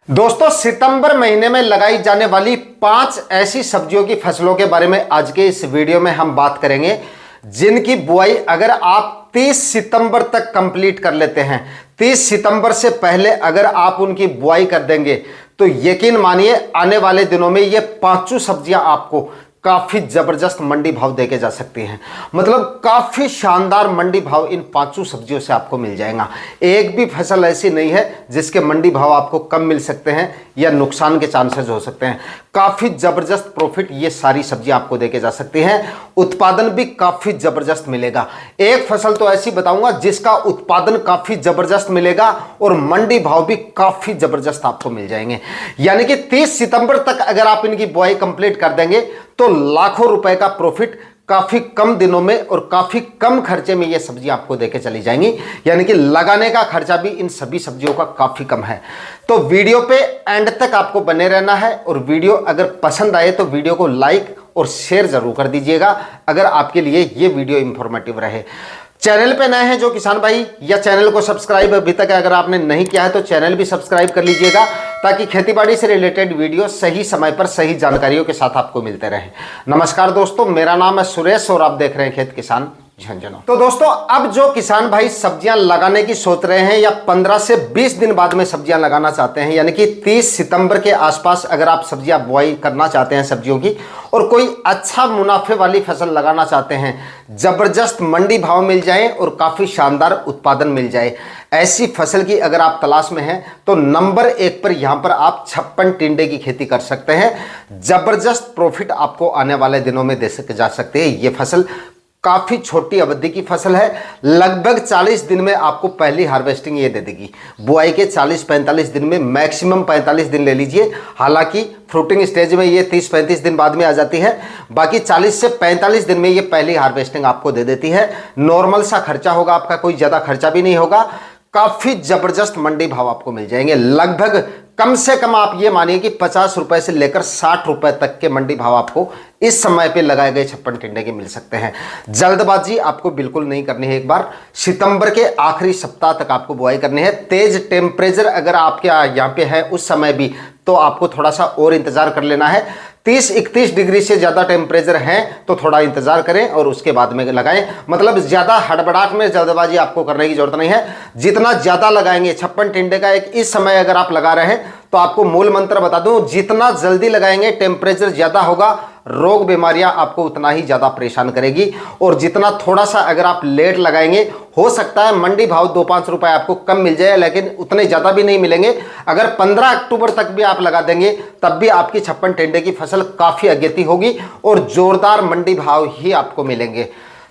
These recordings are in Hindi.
दोस्तों, सितंबर महीने में लगाई जाने वाली 5 ऐसी सब्जियों की फसलों के बारे में आज के इस वीडियो में हम बात करेंगे, जिनकी बुआई अगर आप 30 सितंबर तक कंप्लीट कर लेते हैं, 30 सितंबर से पहले अगर आप उनकी बुआई कर देंगे तो यकीन मानिए आने वाले दिनों में ये पांचों सब्जियां आपको काफी जबरदस्त मंडी भाव देके जा सकती हैं। मतलब काफी शानदार मंडी भाव इन पांचों सब्जियों से आपको मिल जाएगा। एक भी फसल ऐसी नहीं है जिसके मंडी भाव आपको कम मिल सकते हैं या नुकसान के चांसेस हो सकते हैं। काफी जबरदस्त प्रॉफिट ये सारी सब्जियां आपको देके जा सकती हैं। उत्पादन भी काफी जबरदस्त मिलेगा। एक फसल तो ऐसी बताऊंगा जिसका उत्पादन काफी जबरदस्त मिलेगा और मंडी भाव भी काफी जबरदस्त आपको मिल जाएंगे। यानी कि 30 सितंबर तक अगर आप इनकी बुआई कंप्लीट कर देंगे तो लाखों रुपए का प्रॉफिट काफी कम दिनों में और काफी कम खर्चे में ये सब्जी आपको देके चली जाएंगी। यानी कि लगाने का खर्चा भी इन सभी सब्जियों का काफी कम है। तो वीडियो पे एंड तक आपको बने रहना है और वीडियो अगर पसंद आए तो वीडियो को लाइक और शेयर जरूर कर दीजिएगा अगर आपके लिए ये वीडियो इंफॉर्मेटिव रहे। चैनल पे नए हैं जो किसान भाई, या चैनल को सब्सक्राइब अभी तक अगर आपने नहीं किया है तो चैनल भी सब्सक्राइब कर लीजिएगा ताकि खेतीबाड़ी से रिलेटेड वीडियो सही समय पर सही जानकारियों के साथ आपको मिलते रहे। नमस्कार दोस्तों, मेरा नाम है सुरेश और आप देख रहे हैं खेत किसान झुंझुनू। तो दोस्तों, अब जो किसान भाई सब्जियां लगाने की सोच रहे हैं या 15 से 20 दिन बाद में सब्जियां लगाना चाहते हैं, यानी कि 30 सितंबर के आसपास अगर आप सब्जियां बुआई करना चाहते हैं सब्जियों की और कोई अच्छा मुनाफे वाली फसल लगाना चाहते हैं, जबरदस्त मंडी भाव मिल जाए और काफी शानदार उत्पादन मिल जाए, ऐसी फसल की अगर आप तलाश में हैं तो नंबर 1 पर यहां पर आप 56 टिंडे की खेती कर सकते हैं। जबरदस्त प्रॉफिट आपको आने वाले दिनों में दे जा सकते हैं। ये फसल काफी छोटी अवधि की फसल है, लगभग 40 दिन में आपको पहली हार्वेस्टिंग ये दे देगी। बुआई के 40-45 दिन में, मैक्सिमम 45 दिन ले लीजिए। हालांकि फ्रूटिंग स्टेज में ये 30-35 दिन बाद में आ जाती है, बाकी 40 से 45 दिन में ये पहली हार्वेस्टिंग आपको दे देती है। नॉर्मल सा खर्चा होगा आपका, कोई ज्यादा खर्चा भी नहीं होगा। काफी जबरदस्त मंडी भाव आपको मिल जाएंगे। लगभग कम से कम आप ये मानिए कि 50 रुपए से लेकर 60 रुपए तक के मंडी भाव आपको इस समय पे लगाए गए 56 टिंडे के मिल सकते हैं। जल्दबाजी आपको बिल्कुल नहीं करनी है। एक बार सितंबर के आखिरी सप्ताह तक आपको बुआई करनी है। तेज टेम्परेचर अगर आपके यहाँ पे है उस समय भी तो आपको थोड़ा सा और इंतजार कर लेना है। 30-31 डिग्री से ज्यादा टेम्परेचर है तो थोड़ा इंतजार करें और उसके बाद में लगाएं। मतलब ज्यादा हड़बड़ाहट में जल्दबाजी आपको करने की जरूरत नहीं है। जितना ज्यादा लगाएंगे, 56 टिंडे का एक इस समय अगर आप लगा रहे हैं तो आपको मूल मंत्र बता दूं, जितना जल्दी लगाएंगे टेम्परेचर ज्यादा होगा, रोग बीमारियां आपको उतना ही ज्यादा परेशान करेगी। और जितना थोड़ा सा अगर आप लेट लगाएंगे, हो सकता है मंडी भाव 2-5 रुपए आपको कम मिल जाए, लेकिन उतने ज्यादा भी नहीं मिलेंगे। अगर 15 अक्टूबर तक भी आप लगा देंगे तब भी आपकी 56 टिंडे की फसल काफी अगेती होगी और जोरदार मंडी भाव ही आपको मिलेंगे।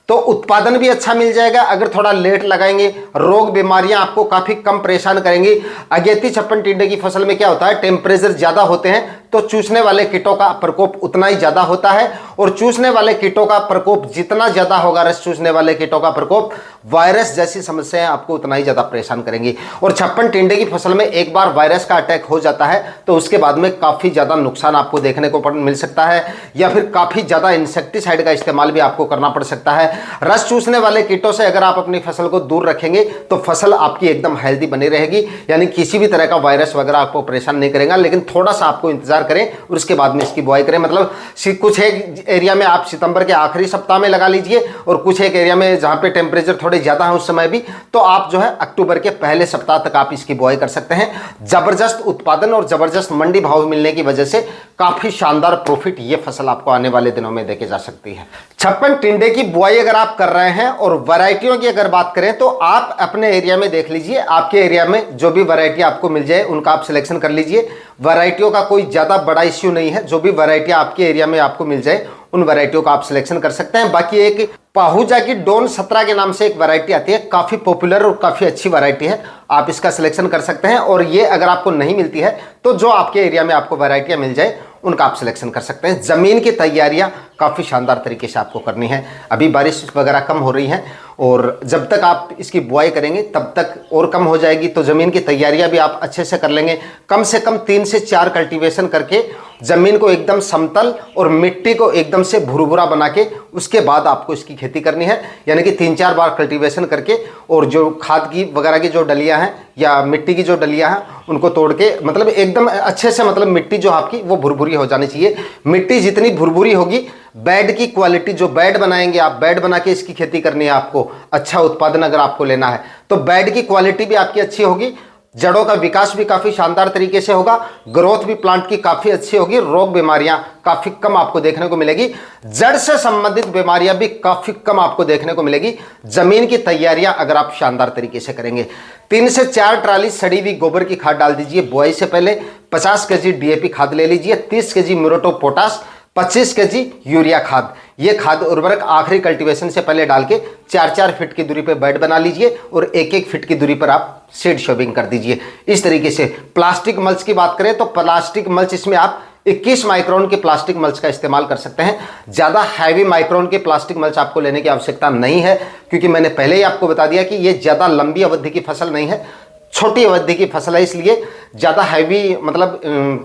तो उत्पादन भी अच्छा मिल जाएगा। अगर थोड़ा लेट लगाएंगे, रोग बीमारियां आपको काफी कम परेशान करेंगी। अगेती 56 टिंडे की फसल में क्या होता है, टेम्परेचर ज्यादा होते हैं तो चूसने वाले कीटों का प्रकोप उतना ही ज्यादा होता है और चूसने वाले कीटों का प्रकोप जितना ज्यादा होगा, रस चूसने वाले कीटों का प्रकोप, वायरस जैसी समस्याएं आपको उतना ही ज्यादा परेशान करेंगी। और 56 टिंडे की फसल में एक बार वायरस का अटैक हो जाता है तो उसके बाद में काफी ज्यादा नुकसान आपको देखने को मिल सकता है, या फिर काफी ज्यादा इंसेक्टिसाइड का इस्तेमाल भी आपको करना पड़ सकता है। रस चूसने वाले कीटों से अगर आप अपनी फसल को दूर रखेंगे तो फसल आपकी एकदम हेल्दी बनी रहेगी, यानी किसी भी तरह का वायरस वगैरह आपको परेशान नहीं करेगा। लेकिन थोड़ा सा आपको इंतजार करें और उसके बाद में इसकी बुआई करें। मतलब कुछ एक एरिया में आप सितंबर के आखिरी सप्ताह में लगा लीजिए और कुछ एक एरिया में जहां पे टेम्परेचर थोड़े ज्यादा है उस समय भी, तो आप जो है अक्टूबर के पहले सप्ताह तक आप इसकी बुआई कर सकते हैं। जबरदस्त उत्पादन और जबरदस्त मंडी भाव मिलने की वजह से काफी शानदार प्रॉफिट ये फसल आपको आने वाले दिनों में देके जा सकती है। 56 टिंडे की बुआई अगर आप कर रहे हैं और वैरायटियों की अगर बात करें तो आप अपने एरिया में देख लीजिए, आपके एरिया में जो भी वैरायटी आपको मिल जाए उनका आप सिलेक्शन कर लीजिए। वैरायटियों का कोई ज्यादा बड़ा इश्यू नहीं है, जो भी वैरायटी आपके एरिया में आपको मिल जाए उन वैरायटियों का आप सिलेक्शन कर सकते हैं। बाकी एक पाहुजा की डॉन 17 के नाम से एक वैरायटी आती है, काफी पॉपुलर और काफी अच्छी वैरायटी है, आप इसका सिलेक्शन कर सकते हैं। और ये अगर आपको नहीं मिलती है तो जो आपके एरिया में आपको वैरायटियां मिल जाए उनका आप सिलेक्शन कर सकते हैं। जमीन की तैयारियां काफी शानदार तरीके से आपको करनी है। अभी बारिश वगैरह कम हो रही है और जब तक आप इसकी बुआई करेंगे तब तक और कम हो जाएगी, तो जमीन की तैयारियां भी आप अच्छे से कर लेंगे। कम से कम 3 से 4 कल्टीवेशन करके जमीन को एकदम समतल और मिट्टी को एकदम से भुरभुरा बना के उसके बाद आपको इसकी खेती करनी है। यानी कि 3-4 बार कल्टीवेशन करके और जो खाद की वगैरह की जो डलियां हैं या मिट्टी की जो डलियां हैं उनको तोड़ के मतलब एकदम अच्छे से, मतलब मिट्टी जो आपकी वो भुरभुरी हो जानी चाहिए। मिट्टी जितनी भुरभुरी होगी, बेड की क्वालिटी, जो बेड बनाएंगे आप, बेड बना के इसकी खेती करनी है आपको, अच्छा उत्पादन अगर आपको लेना है तो बेड की क्वालिटी भी आपकी अच्छी होगी, जड़ों का विकास भी काफी शानदार तरीके से होगा, ग्रोथ भी प्लांट की काफी अच्छी होगी, रोग बीमारियां काफी कम आपको देखने को मिलेगी, जड़ से संबंधित बीमारियां भी काफी कम आपको देखने को मिलेगी। जमीन की तैयारियां अगर आप शानदार तरीके से करेंगे, 3 से 4 ट्राली सड़ी हुई गोबर की खाद डाल दीजिए बुआई से पहले, 50 केजी डीएपी खाद ले लीजिए, 30 केजी म्यूरेटो पोटाश, 25 केजी यूरिया खाद। ये खाद उर्वरक आखिरी कल्टीवेशन से पहले डाल के 4-4 फीट की दूरी पे बेड बना लीजिए और 1-1 फीट की दूरी पर आप सीड शोविंग कर दीजिए। इस तरीके से प्लास्टिक मल्च की बात करें तो प्लास्टिक मल्च, इसमें आप 21 माइक्रोन के प्लास्टिक मल्च का इस्तेमाल कर सकते हैं। ज़्यादा हैवी माइक्रोन के प्लास्टिक मल्च आपको लेने की आवश्यकता नहीं है, क्योंकि मैंने पहले ही आपको बता दिया कि ये ज़्यादा लंबी अवधि की फसल नहीं है, छोटी अवधि की फसल है, इसलिए ज़्यादा हैवी मतलब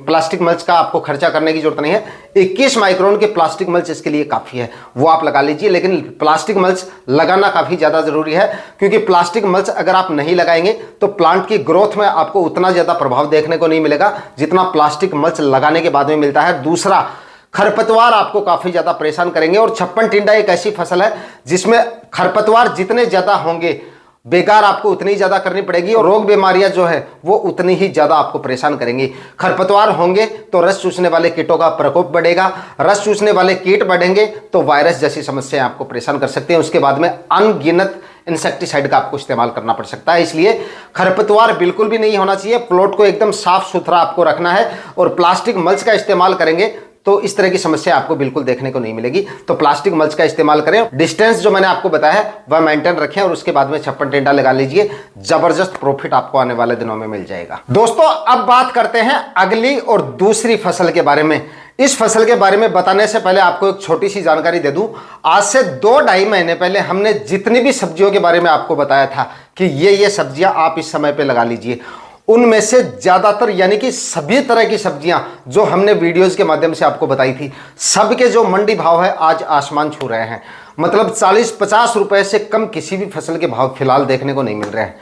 प्लास्टिक मल्च का आपको खर्चा करने की जरूरत नहीं है। 21 माइक्रोन के प्लास्टिक मल्च इसके लिए काफ़ी है, वो आप लगा लीजिए। लेकिन प्लास्टिक मल्च लगाना काफ़ी ज़्यादा ज़रूरी है, क्योंकि प्लास्टिक मल्च अगर आप नहीं लगाएंगे तो प्लांट की ग्रोथ में आपको उतना ज़्यादा प्रभाव देखने को नहीं मिलेगा जितना प्लास्टिक मल्च लगाने के बाद में मिलता है। दूसरा, खरपतवार आपको काफ़ी ज़्यादा परेशान करेंगे, और छप्पन टिंडा एक ऐसी फसल है जिसमें खरपतवार जितने ज़्यादा होंगे, बेकार आपको उतनी ज़्यादा करनी पड़ेगी, और रोग बीमारियां जो है वो उतनी ही ज़्यादा आपको परेशान करेंगी। खरपतवार होंगे तो रस चूसने वाले कीटों का प्रकोप बढ़ेगा, रस चूसने वाले कीट बढ़ेंगे तो वायरस जैसी समस्याएं आपको परेशान कर सकते हैं। उसके बाद में अनगिनत इंसेक्टिसाइड का आपको इस्तेमाल करना पड़ सकता है। इसलिए खरपतवार बिल्कुल भी नहीं होना चाहिए, प्लॉट को एकदम साफ सुथरा आपको रखना है, और प्लास्टिक मल्च का इस्तेमाल करेंगे तो इस तरह की समस्या आपको बिल्कुल देखने को नहीं मिलेगी। तो प्लास्टिक मल्च का इस्तेमाल करें, डिस्टेंस जो मैंने आपको बताया है वह मेंटेन रखें, और उसके बाद में छप्पन टिंडा लगा लीजिए, जबरदस्त प्रॉफिट आपको आने वाले दिनों में मिल जाएगा। दोस्तों, अब बात करते हैं अगली और दूसरी फसल के बारे में। इस फसल के बारे में बताने से पहले आपको एक छोटी सी जानकारी दे दूं। आज से 2-2.5 महीने पहले हमने जितनी भी सब्जियों के बारे में आपको बताया था कि ये सब्जियां आप इस समय पे लगा लीजिए, उनमें से ज्यादातर यानी कि सभी तरह की सब्जियां जो हमने वीडियोस के माध्यम से आपको बताई थी, सबके जो मंडी भाव है आज आसमान छू रहे हैं। मतलब 40-50 रुपए से कम किसी भी फसल के भाव फिलहाल देखने को नहीं मिल रहे हैं।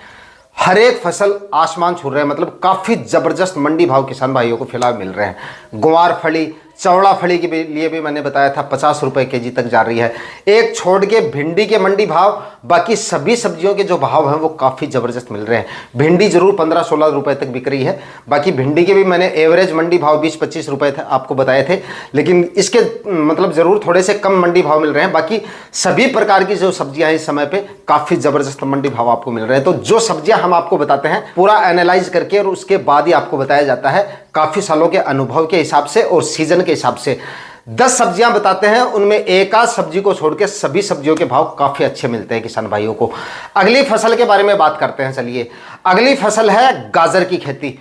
हर एक फसल आसमान छू रहे हैं, मतलब काफी जबरदस्त मंडी भाव किसान भाइयों को फिलहाल मिल रहे हैं। गुआर फली, चौड़ा फली के लिए भी मैंने बताया था 50 रुपए केजी तक जा रही है। एक छोड़ के भिंडी के मंडी भाव, बाकी सभी सब्जियों के जो भाव हैं वो काफ़ी ज़बरदस्त मिल रहे हैं। भिंडी जरूर 15-16 रुपए तक बिक रही है, बाकी भिंडी के भी मैंने एवरेज मंडी भाव 20-25 रुपए थे आपको बताए थे, लेकिन इसके मतलब ज़रूर थोड़े से कम मंडी भाव मिल रहे हैं। बाकी सभी प्रकार की जो सब्जियां हैं इस समय पे काफ़ी ज़बरदस्त मंडी भाव आपको मिल रहे हैं। तो जो सब्जियां हम आपको बताते हैं पूरा एनालाइज करके और उसके बाद ही आपको बताया जाता है, काफ़ी सालों के अनुभव के हिसाब से और सीजन के हिसाब से। 10 सब्जियां बताते हैं, उनमें एक आध सब्जी को छोड़ के सभी सब्जियों के भाव काफी अच्छे मिलते हैं किसान भाइयों को। अगली फसल के बारे में बात करते हैं। चलिए, अगली फसल है गाजर की खेती।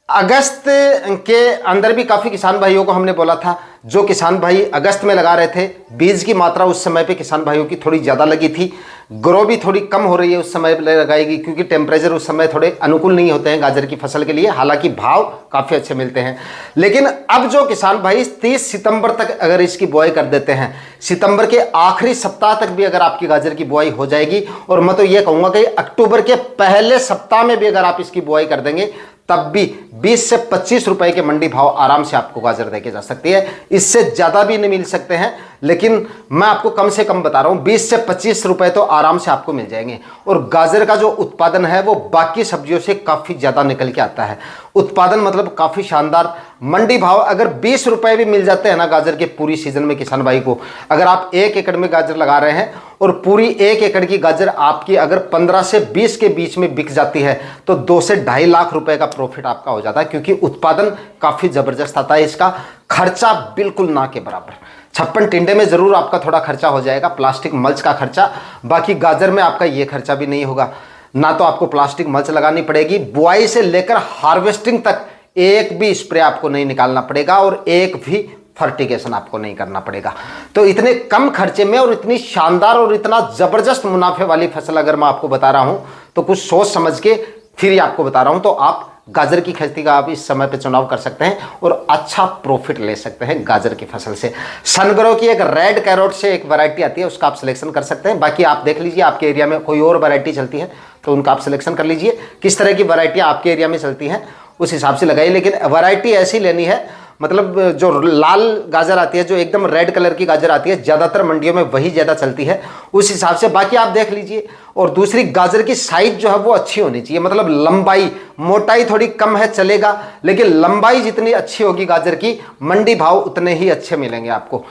अगस्त के अंदर भी काफी किसान भाइयों को हमने बोला था, जो किसान भाई अगस्त में लगा रहे थे, बीज की मात्रा उस समय पे किसान भाइयों की थोड़ी ज़्यादा लगी थी, ग्रो भी थोड़ी कम हो रही है उस समय लगाएगी, क्योंकि टेम्परेचर उस समय थोड़े अनुकूल नहीं होते हैं गाजर की फसल के लिए। हालांकि भाव काफ़ी अच्छे मिलते हैं। लेकिन अब जो किसान भाई 30 सितंबर तक अगर इसकी बुआई कर देते हैं, सितंबर के आखिरी सप्ताह तक भी अगर आपकी गाजर की बुआई हो जाएगी, और मैं तो ये कहूँगा कि अक्टूबर के पहले सप्ताह में भी अगर आप इसकी बुआई कर देंगे, तब भी 20 से 25 रुपए के मंडी भाव आराम से आपको गाजर देके जा सकती है। इससे ज़्यादा भी नहीं मिल सकते हैं, लेकिन मैं आपको कम से कम बता रहा हूँ, 20 से 25 रुपए तो आराम से आपको मिल जाएंगे। और गाजर का जो उत्पादन है वो बाकी सब्जियों से काफ़ी ज़्यादा निकल के आता है। उत्पादन मतलब काफ़ी शानदार। मंडी भाव अगर 20 रुपए भी मिल जाते हैं ना गाजर के पूरी सीजन में किसान भाई को, अगर आप 1 एकड़ में गाजर लगा रहे हैं और पूरी 1 एकड़ की गाजर आपकी अगर 15 से 20 के बीच में बिक जाती है, तो 2 से 2.5 लाख रुपए का प्रॉफिट आपका हो जाता है, क्योंकि उत्पादन काफ़ी ज़बरदस्त आता है। इसका खर्चा बिल्कुल ना के बराबर। 56 टिंडे में ज़रूर आपका थोड़ा खर्चा हो जाएगा, प्लास्टिक मल्च का खर्चा, बाकी गाजर में आपका ये खर्चा भी नहीं होगा। ना तो आपको प्लास्टिक मल्च लगानी पड़ेगी, बुआई से लेकर हार्वेस्टिंग तक एक भी स्प्रे आपको नहीं निकालना पड़ेगा, और एक भी फर्टिगेशन आपको नहीं करना पड़ेगा। तो इतने कम खर्चे में और इतनी शानदार और इतना ज़बरदस्त मुनाफे वाली फसल अगर मैं आपको बता रहा हूँ, तो कुछ सोच समझ के फिर ही आपको बता रहा हूँ, तो आप गाजर की खेती का आप इस समय पे चुनाव कर सकते हैं और अच्छा प्रॉफिट ले सकते हैं गाजर की फसल से। सनग्रो की एक रेड कैरोट से एक वैरायटी आती है, उसका आप सिलेक्शन कर सकते हैं। बाकी आप देख लीजिए आपके एरिया में कोई और वैरायटी चलती है तो उनका आप सिलेक्शन कर लीजिए, किस तरह की वैरायटियाँ आपके एरिया में चलती हैं उस हिसाब से लगाइए। लेकिन वैरायटी ऐसी लेनी है, मतलब जो लाल गाजर आती है, जो एकदम रेड कलर की गाजर आती है, ज़्यादातर मंडियों में वही ज़्यादा चलती है, उस हिसाब से बाकी आप देख लीजिए। और दूसरी, गाजर की साइज जो है वो अच्छी होनी चाहिए, मतलब लंबाई, मोटाई थोड़ी कम है चलेगा, लेकिन लंबाई जितनी अच्छी होगी गाजर की, मंडी भाव उतने ही अच्छे मिलेंगे आपको।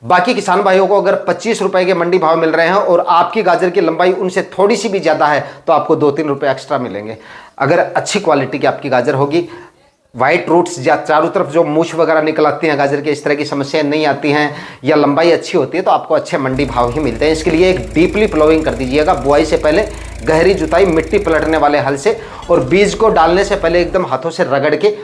बाकी किसान भाइयों को अगर 25 रुपए के मंडी भाव मिल रहे हैं और आपकी गाजर की लंबाई उनसे थोड़ी सी भी ज़्यादा है तो आपको 2-3 रुपये एक्स्ट्रा मिलेंगे। अगर अच्छी क्वालिटी की आपकी गाजर होगी, वाइट रूट्स या चारों तरफ जो मूछ वगैरह निकल आती हैं गाजर के, इस तरह की समस्याएं नहीं आती हैं, या लंबाई अच्छी होती है, तो आपको अच्छे मंडी भाव ही मिलते हैं। इसके लिए एक डीपली प्लोइंग कर दीजिएगा, बुआई से पहले गहरी जुताई मिट्टी पलटने वाले हल से, और बीज को डालने से पहले एकदम हाथों से रगड़ के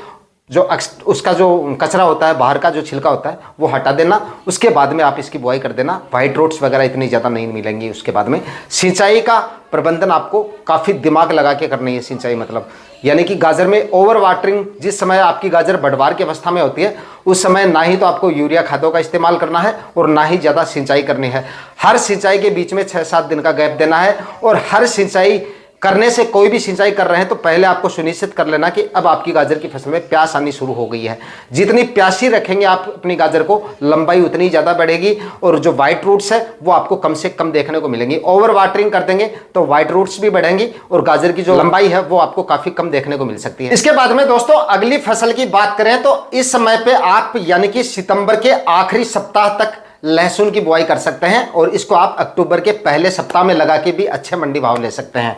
जो उसका जो कचरा होता है, बाहर का जो छिलका होता है, वो हटा देना। उसके बाद में आप इसकी बुआई कर देना। वाइट रोड्स वगैरह इतनी ज़्यादा नहीं मिलेंगी। उसके बाद में सिंचाई का प्रबंधन आपको काफ़ी दिमाग लगा के करनी है। सिंचाई मतलब यानी कि गाजर में ओवर वाटरिंग, जिस समय आपकी गाजर बढ़वार की अवस्था में होती है उस समय ना ही तो आपको यूरिया खादों का इस्तेमाल करना है और ना ही ज़्यादा सिंचाई करनी है। हर सिंचाई के बीच में 6-7 दिन का गैप देना है, और हर सिंचाई करने से, कोई भी सिंचाई कर रहे हैं तो पहले आपको सुनिश्चित कर लेना कि अब आपकी गाजर की फसल में प्यास आनी शुरू हो गई है। जितनी प्यासी रखेंगे आप अपनी गाजर को, लंबाई उतनी ज़्यादा बढ़ेगी और जो वाइट रूट्स है वो आपको कम से कम देखने को मिलेंगी। ओवर वाटरिंग कर देंगे तो वाइट रूट्स भी बढ़ेंगी और गाजर की जो लंबाई है वो आपको काफ़ी कम देखने को मिल सकती है। इसके बाद में दोस्तों अगली फसल की बात करें तो इस समय पर आप यानी कि सितंबर के आखिरी सप्ताह तक लहसुन की बुआई कर सकते हैं, और इसको आप अक्टूबर के पहले सप्ताह में लगा के भी अच्छे मंडी भाव ले सकते हैं।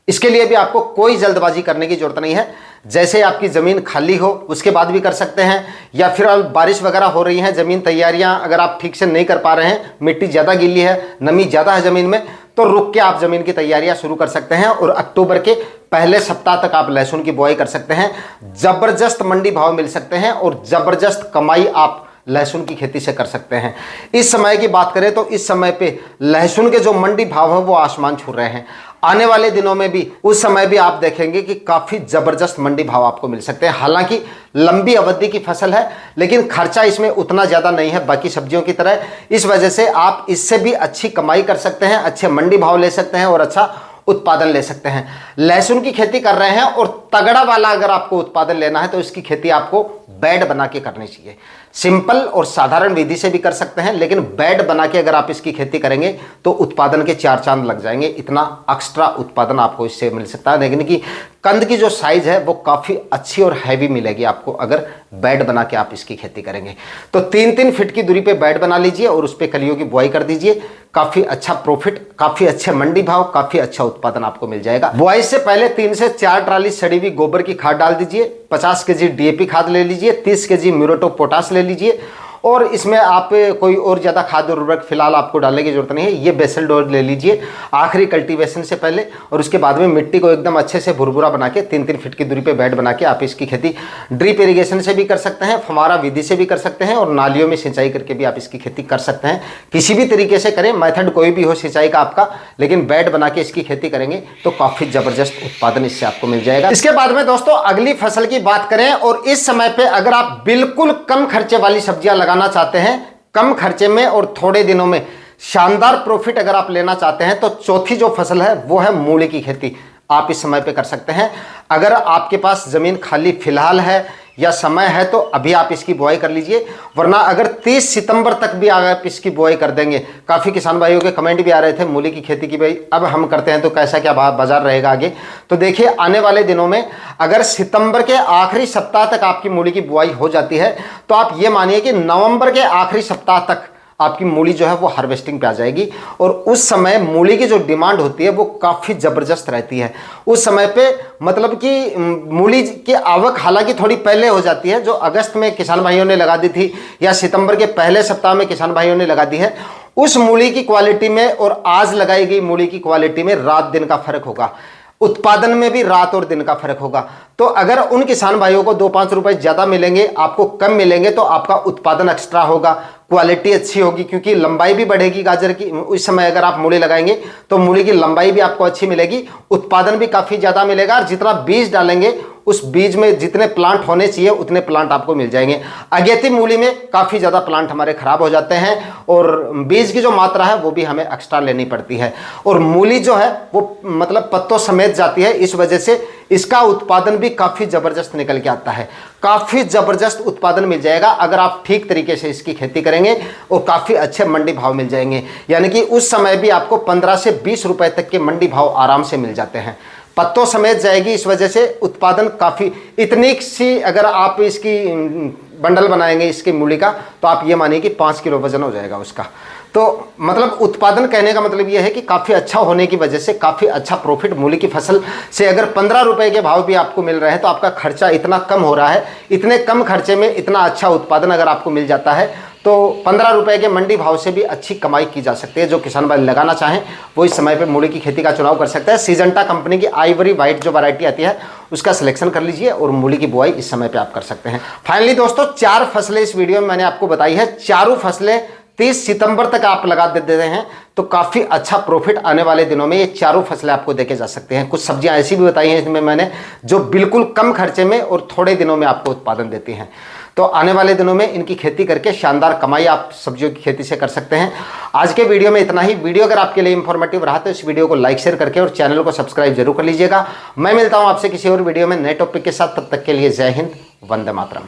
इसके लिए भी आपको कोई जल्दबाजी करने की जरूरत नहीं है। जैसे आपकी ज़मीन खाली हो उसके बाद भी कर सकते हैं, या फिर बारिश वगैरह हो रही है, ज़मीन तैयारियां अगर आप ठीक से नहीं कर पा रहे हैं, मिट्टी ज़्यादा गीली है, नमी ज़्यादा है ज़मीन में, तो रुक के आप ज़मीन की तैयारियां शुरू कर सकते हैं और अक्टूबर के पहले सप्ताह तक आप लहसुन की बुआई कर सकते हैं। ज़बरदस्त मंडी भाव मिल सकते हैं और ज़बरदस्त कमाई आप लहसुन की खेती से कर सकते हैं। इस समय की बात करें तो इस समय पे लहसुन के जो मंडी भाव है वो आसमान छू रहे हैं। आने वाले दिनों में भी, उस समय भी आप देखेंगे कि काफ़ी ज़बरदस्त मंडी भाव आपको मिल सकते हैं। हालांकि लंबी अवधि की फसल है लेकिन खर्चा इसमें उतना ज़्यादा नहीं है बाकी सब्जियों की तरह। इस वजह से आप इससे भी अच्छी कमाई कर सकते हैं, अच्छे मंडी भाव ले सकते हैं और अच्छा उत्पादन ले सकते हैं। लहसुन की खेती कर रहे हैं और तगड़ा वाला अगर आपको उत्पादन लेना है तो इसकी खेती आपको बेड बना के करनी चाहिए। सिंपल और साधारण विधि से भी कर सकते हैं, लेकिन बेड बना के अगर आप इसकी खेती करेंगे तो उत्पादन के 4 चांद लग जाएंगे। इतना एक्स्ट्रा उत्पादन आपको इससे मिल सकता है। लेकिन कि कंद की जो साइज है वो काफ़ी अच्छी और हैवी मिलेगी आपको अगर बेड बना के आप इसकी खेती करेंगे। तो 3-3 फीट की दूरी पे बेड बना लीजिए और उस पर कलियों की बुआई कर दीजिए। काफ़ी अच्छा प्रॉफिट, काफ़ी अच्छे मंडी भाव, काफ़ी अच्छा उत्पादन आपको मिल जाएगा। बुआई से पहले 3 से 4 ट्राली सड़ी हुई गोबर की खाद डाल दीजिए, 50 केजी डीएपी खाद ले लीजिए, 30 केजी म्यूरेट ऑफ पोटाश ले लीजिए, और इसमें आप कोई और ज़्यादा खाद्य उर्वरक फिलहाल आपको डालने की जरूरत नहीं है। ये बेसल डोज ले लीजिए आखिरी कल्टीवेशन से पहले, और उसके बाद में मिट्टी को एकदम अच्छे से भुरभुरा बना के 3-3 फीट की दूरी पे बेड बना के आप इसकी खेती ड्रिप इरिगेशन से भी कर सकते हैं, फुहारा विधि से भी कर सकते हैं, और नालियों में सिंचाई करके भी आप इसकी खेती कर सकते हैं। किसी भी तरीके से करें, मेथड कोई भी हो सिंचाई का आपका, लेकिन बेड बना के इसकी खेती करेंगे तो काफ़ी ज़बरदस्त उत्पादन इससे आपको मिल जाएगा। इसके बाद में दोस्तों अगली फसल की बात करें, और इस समय पर अगर आप बिल्कुल कम खर्चे वाली सब्जियां लगाना चाहते हैं, कम खर्चे में और थोड़े दिनों में शानदार प्रॉफिट अगर आप लेना चाहते हैं, तो चौथी जो फसल है वो है मूली की खेती। आप इस समय पे कर सकते हैं। अगर आपके पास ज़मीन खाली फिलहाल है या समय है तो अभी आप इसकी बुआई कर लीजिए, वरना अगर 30 सितंबर तक भी अगर आप इसकी बुआई कर देंगे, काफ़ी किसान भाइयों के कमेंट भी आ रहे थे मूली की खेती की, भाई अब हम करते हैं तो कैसा क्या बाजार रहेगा आगे। तो देखिए आने वाले दिनों में अगर सितंबर के आखिरी सप्ताह तक आपकी मूली की बुआई हो जाती है तो आप ये मानिए कि नवंबर के आखिरी सप्ताह तक आपकी मूली जो है वो हार्वेस्टिंग पे आ जाएगी, और उस समय मूली की जो डिमांड होती है वो काफ़ी ज़बरदस्त रहती है। उस समय पे मतलब कि मूली की आवक हालांकि थोड़ी पहले हो जाती है, जो अगस्त में किसान भाइयों ने लगा दी थी या सितंबर के पहले सप्ताह में किसान भाइयों ने लगा दी है, उस मूली की क्वालिटी में और आज लगाई गई मूली की क्वालिटी में रात दिन का फर्क होगा। उत्पादन में भी रात और दिन का फर्क होगा। तो अगर उन किसान भाइयों को 2-5 रुपए ज़्यादा मिलेंगे, आपको कम मिलेंगे, तो आपका उत्पादन एक्स्ट्रा होगा, क्वालिटी अच्छी होगी, क्योंकि लंबाई भी बढ़ेगी गाजर की। उस समय अगर आप मूली लगाएंगे तो मूली की लंबाई भी आपको अच्छी मिलेगी, उत्पादन भी काफ़ी ज़्यादा मिलेगा, और जितना बीज डालेंगे उस बीज में जितने प्लांट होने चाहिए उतने प्लांट आपको मिल जाएंगे। अगेती मूली में काफ़ी ज़्यादा प्लांट हमारे खराब हो जाते हैं और बीज की जो मात्रा है वो भी हमें एक्स्ट्रा लेनी पड़ती है, और मूली जो है वो मतलब पत्तों समेत जाती है। इस वजह से इसका उत्पादन भी काफ़ी ज़बरदस्त निकल के आता है, काफ़ी ज़बरदस्त उत्पादन मिल जाएगा अगर आप ठीक तरीके से इसकी खेती करेंगे, और काफ़ी अच्छे मंडी भाव मिल जाएंगे। यानी कि उस समय भी आपको 15 से 20 रुपए तक के मंडी भाव आराम से मिल जाते हैं, पत्तों समेत जाएगी। इस वजह से उत्पादन काफ़ी, इतनी सी अगर आप इसकी बंडल बनाएंगे इसकी मूली का, तो आप ये मानिए कि 5 किलो वजन हो जाएगा उसका। तो मतलब उत्पादन कहने का मतलब ये है कि काफ़ी अच्छा होने की वजह से काफ़ी अच्छा प्रॉफिट मूली की फसल से अगर 15 रुपए के भाव भी आपको मिल रहे हैं, तो आपका खर्चा इतना कम हो रहा है। इतने कम खर्चे में इतना अच्छा उत्पादन अगर आपको मिल जाता है, तो 15 रुपए के मंडी भाव से भी अच्छी कमाई की जा सकती है। जो किसान भाई लगाना चाहें वो इस समय पे मूली की खेती का चुनाव कर सकते हैं। सिजेंटा कंपनी की आइवरी वाइट जो वैरायटी आती है उसका सिलेक्शन कर लीजिए और मूली की बुआई इस समय पे आप कर सकते हैं। फाइनली दोस्तों, 4 फसलें इस वीडियो में मैंने आपको बताई है। चारों फसलें 30 सितंबर तक आप लगा देते हैं तो काफ़ी अच्छा प्रॉफिट आने वाले दिनों में ये चारों फसलें आपको देके जा सकते हैं। कुछ सब्जियां ऐसी भी बताई हैं इसमें मैंने जो बिल्कुल कम खर्चे में और थोड़े दिनों में आपको उत्पादन देती हैं। तो आने वाले दिनों में इनकी खेती करके शानदार कमाई आप सब्जियों की खेती से कर सकते हैं। आज के वीडियो में इतना ही। वीडियो अगर आपके लिए इंफॉर्मेटिव रहा तो इस वीडियो को लाइक शेयर करके और चैनल को सब्सक्राइब जरूर कर लीजिएगा। मैं मिलता हूं आपसे किसी और वीडियो में नए टॉपिक के साथ। तब तक के लिए जय हिंद, वंदे मातरम।